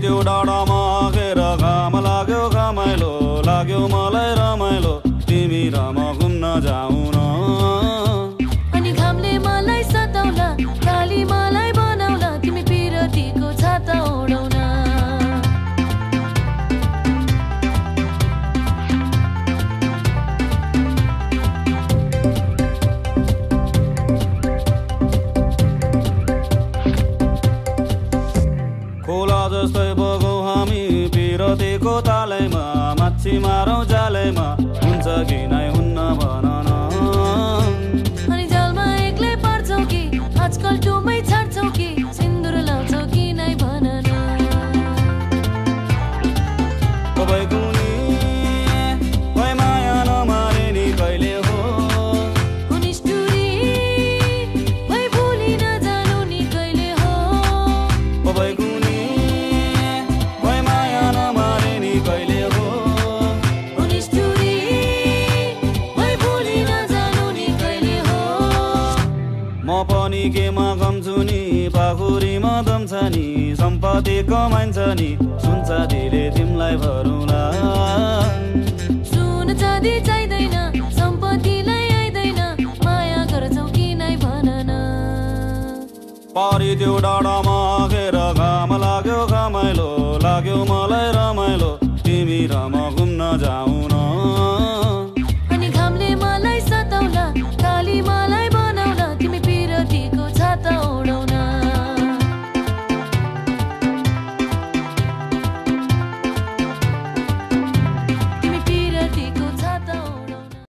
त्यो डाँडामा आगेर घाम लाग्यो घमाइलो लाग्यो मलाई रमाइलो तिमी र म घुम्न जाऊ न अनि घामले मलाई सताउला काली मलाई बनाउला तिमी पिरतीको छाता ओढाउन खोला जस्तै बगौ हामी पिरतीको तालैमा माछी मारौँ जालैमा हुन्छ कि नै हुन्न भन न अनि जालमा एक्लै पर्छौ कि आजकल टुमै छाड्छौ कि सिन्दुर लाउँछौ कि नै भन न तपाईँ कुनी भए माया नमारे नि कहिले हो निष्ठुरी भई भुली नजानु नि कहिले हो तपाईँ कुनी भए माया नमारे नि कहिले हो निष्ठुरी भई भुली नजानु नि कहिले हो म पनि केमा गम्छु नि पाखुरीमा दम्छ नि सम्पत्ति कमाइन्छ नि सुन्छ दिले तिमीलाई भरौँला सुन चाँदी चाहिँदैन सम्पत्तिलाई आइदैन माया गर्छौ कि नै भन न पारी त्यो डाँडामा आगेर घाम लाग्यो घमाइलो लाग्यो मलाई रमाइलो तिमी र म घुम्न जाऊ